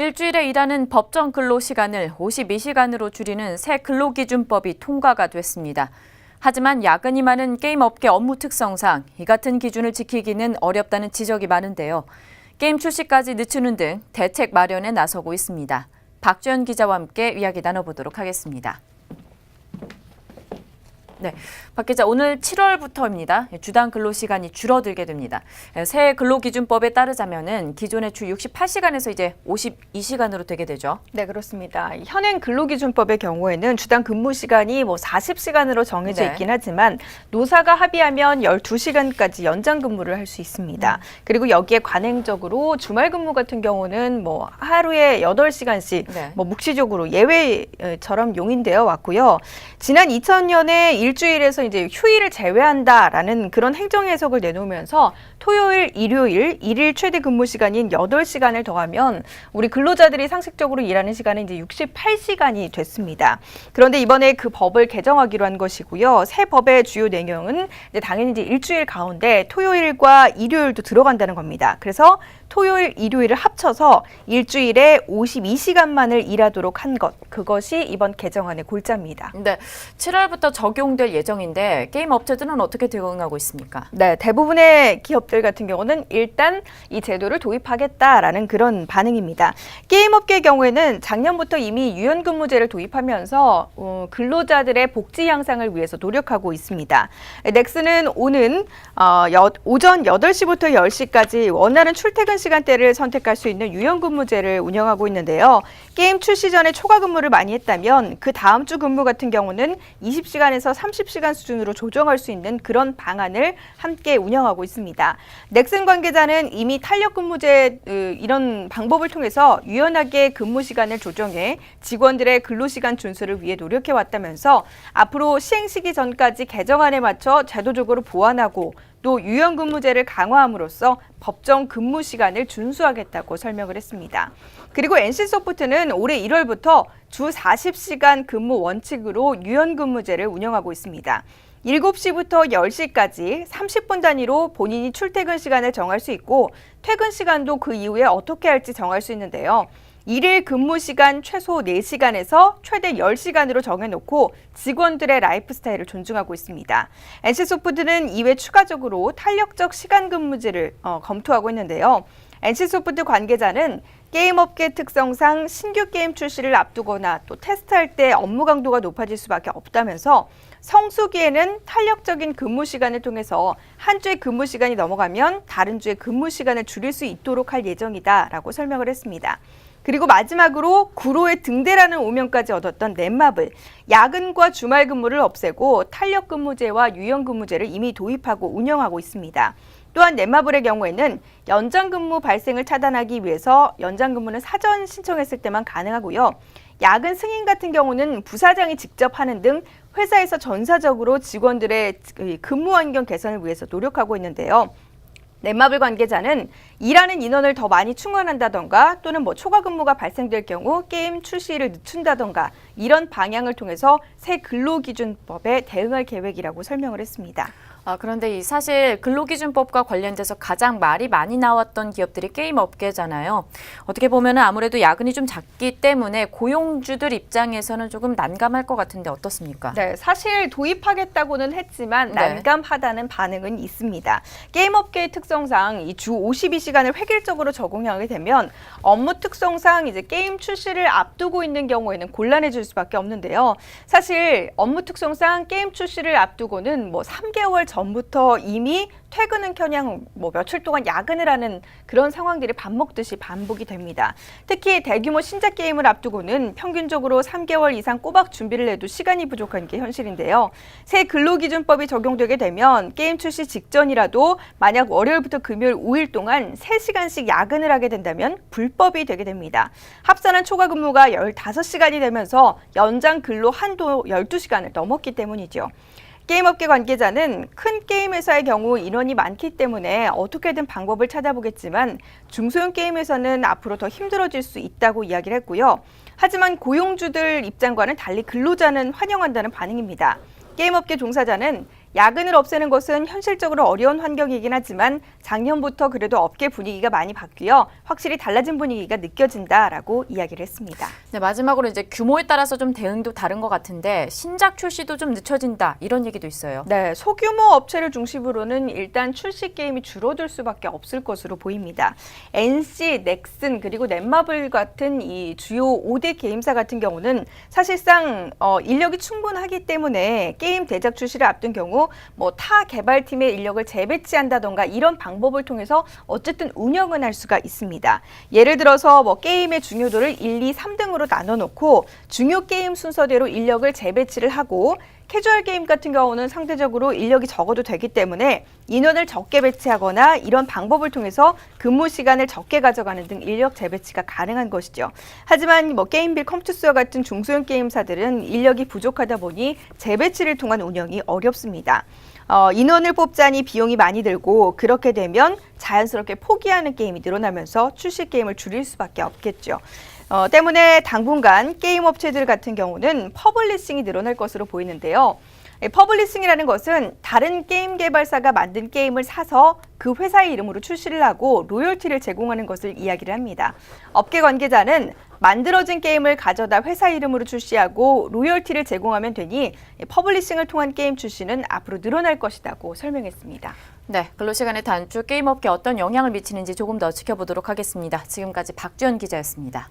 일주일에 일하는 법정 근로 시간을 52시간으로 줄이는 새 근로기준법이 통과가 됐습니다. 하지만 야근이 많은 게임 업계 업무 특성상 이 같은 기준을 지키기는 어렵다는 지적이 많은데요. 게임 출시까지 늦추는 등 대책 마련에 나서고 있습니다. 박주연 기자와 함께 이야기 나눠보도록 하겠습니다. 네, 박 기자, 오늘 7월부터입니다. 주당 근로시간이 줄어들게 됩니다. 새 근로기준법에 따르자면은 기존의 주 68시간에서 이제 52시간으로 되게 되죠. 네, 그렇습니다. 현행 근로기준법의 경우에는 주당 근무시간이 40시간으로 정해져 있긴 하지만 노사가 합의하면 12시간까지 연장 근무를 할 수 있습니다. 그리고 여기에 관행적으로 주말 근무 같은 경우는 하루에 8시간씩 묵시적으로 예외처럼 용인되어 왔고요. 지난 2000년에 일주일에서 이제 휴일을 제외한다라는 그런 행정 해석을 내놓으면서 토요일, 일요일, 일일 최대 근무 시간인 8시간을 더하면 우리 근로자들이 상식적으로 일하는 시간은 이제 68시간이 됐습니다. 그런데 이번에 그 법을 개정하기로 한 것이고요. 새 법의 주요 내용은 이제 당연히 이제 일주일 가운데 토요일과 일요일도 들어간다는 겁니다. 그래서 토요일, 일요일을 합쳐서 일주일에 52시간만을 일하도록 한 것, 그것이 이번 개정안의 골자입니다. 네, 7월부터 적용될 예정인데 게임 업체들은 어떻게 대응하고 있습니까? 네, 대부분의 기업들 같은 경우는 일단 이 제도를 도입하겠다라는 그런 반응입니다. 게임업계의 경우에는 작년부터 이미 유연근무제를 도입하면서 근로자들의 복지 향상을 위해서 노력하고 있습니다. 넥슨은 오는 오전 8시부터 10시까지 원하는 출퇴근 시간대를 선택할 수 있는 유연근무제를 운영하고 있는데요. 게임 출시 전에 초과 근무를 많이 했다면 그 다음 주 근무 같은 경우는 20시간에서 30시간 수준으로 조정할 수 있는 그런 방안을 함께 운영하고 있습니다. 넥슨 관계자는 이미 탄력 근무제 이런 방법을 통해서 유연하게 근무 시간을 조정해 직원들의 근로시간 준수를 위해 노력해 왔다면서 앞으로 시행 시기 전까지 개정안에 맞춰 제도적으로 보완하고 또 유연근무제를 강화함으로써 법정 근무 시간을 준수하겠다고 설명을 했습니다. 그리고 NC소프트는 올해 1월부터 주 40시간 근무 원칙으로 유연근무제를 운영하고 있습니다. 7시부터 10시까지 30분 단위로 본인이 출퇴근 시간을 정할 수 있고 퇴근 시간도 그 이후에 어떻게 할지 정할 수 있는데요. 일일 근무 시간 최소 4시간에서 최대 10시간으로 정해놓고 직원들의 라이프 스타일을 존중하고 있습니다. NC소프트는 이외 추가적으로 탄력적 시간 근무제를 검토하고 있는데요. NC소프트 관계자는 게임업계 특성상 신규 게임 출시를 앞두거나 또 테스트할 때 업무 강도가 높아질 수밖에 없다면서 성수기에는 탄력적인 근무 시간을 통해서 한 주의 근무 시간이 넘어가면 다른 주의 근무 시간을 줄일 수 있도록 할 예정이다라고 설명을 했습니다. 그리고 마지막으로 구로의 등대라는 오명까지 얻었던 넷마블, 야근과 주말 근무를 없애고 탄력 근무제와 유연 근무제를 이미 도입하고 운영하고 있습니다. 또한 넷마블의 경우에는 연장 근무 발생을 차단하기 위해서 연장 근무는 사전 신청했을 때만 가능하고요. 야근 승인 같은 경우는 부사장이 직접 하는 등 회사에서 전사적으로 직원들의 근무 환경 개선을 위해서 노력하고 있는데요. 넷마블 관계자는 일하는 인원을 더 많이 충원한다던가 또는 초과 근무가 발생될 경우 게임 출시를 늦춘다던가 이런 방향을 통해서 새 근로기준법에 대응할 계획이라고 설명을 했습니다. 그런데 사실 근로기준법과 관련돼서 가장 말이 많이 나왔던 기업들이 게임 업계잖아요. 어떻게 보면 아무래도 야근이 좀 작기 때문에 고용주들 입장에서는 조금 난감할 것 같은데 어떻습니까? 네, 사실 도입하겠다고는 했지만 난감하다는 반응은 있습니다. 게임 업계의 특성상 이 주 52시간을 획일적으로 적용하게 되면 업무 특성상 이제 게임 출시를 앞두고 있는 경우에는 곤란해질 수밖에 없는데요. 사실 업무 특성상 게임 출시를 앞두고는 3개월 전부터 이미 퇴근은커녕 며칠 동안 야근을 하는 그런 상황들이 밥 먹듯이 반복이 됩니다. 특히 대규모 신작 게임을 앞두고는 평균적으로 3개월 이상 꼬박 준비를 해도 시간이 부족한 게 현실인데요. 새 근로기준법이 적용되게 되면 게임 출시 직전이라도 만약 월요일부터 금요일 5일 동안 3시간씩 야근을 하게 된다면 불법이 되게 됩니다. 합산한 초과 근무가 15시간이 되면서 연장 근로 한도 12시간을 넘었기 때문이죠. 게임업계 관계자는 큰 게임 회사의 경우 인원이 많기 때문에 어떻게든 방법을 찾아보겠지만 중소형 게임 회사는 앞으로 더 힘들어질 수 있다고 이야기를 했고요. 하지만 고용주들 입장과는 달리 근로자는 환영한다는 반응입니다. 게임업계 종사자는 야근을 없애는 것은 현실적으로 어려운 환경이긴 하지만 작년부터 그래도 업계 분위기가 많이 바뀌어 확실히 달라진 분위기가 느껴진다라고 이야기를 했습니다. 네, 마지막으로 이제 규모에 따라서 좀 대응도 다른 것 같은데 신작 출시도 좀 늦춰진다 이런 얘기도 있어요. 네, 소규모 업체를 중심으로는 일단 출시 게임이 줄어들 수밖에 없을 것으로 보입니다. NC, 넥슨 그리고 넷마블 같은 이 주요 5대 게임사 같은 경우는 사실상 인력이 충분하기 때문에 게임 대작 출시를 앞둔 경우 뭐 타 개발팀의 인력을 재배치한다던가 이런 방법을 통해서 어쨌든 운영은 할 수가 있습니다. 예를 들어서 뭐 게임의 중요도를 1, 2, 3등으로 나눠놓고 중요 게임 순서대로 인력을 재배치를 하고 캐주얼 게임 같은 경우는 상대적으로 인력이 적어도 되기 때문에 인원을 적게 배치하거나 이런 방법을 통해서 근무 시간을 적게 가져가는 등 인력 재배치가 가능한 것이죠. 하지만 뭐 게임빌 컴투스와 같은 중소형 게임사들은 인력이 부족하다 보니 재배치를 통한 운영이 어렵습니다. 인원을 뽑자니 비용이 많이 들고 그렇게 되면 자연스럽게 포기하는 게임이 늘어나면서 출시 게임을 줄일 수밖에 없겠죠. 때문에 당분간 게임 업체들 같은 경우는 퍼블리싱이 늘어날 것으로 보이는데요. 퍼블리싱이라는 것은 다른 게임 개발사가 만든 게임을 사서 그 회사의 이름으로 출시를 하고 로열티를 제공하는 것을 이야기를 합니다. 업계 관계자는 만들어진 게임을 가져다 회사 이름으로 출시하고 로열티를 제공하면 되니 퍼블리싱을 통한 게임 출시는 앞으로 늘어날 것이라고 설명했습니다. 네, 근로시간의 단축 게임업계에 어떤 영향을 미치는지 조금 더 지켜보도록 하겠습니다. 지금까지 박주연 기자였습니다.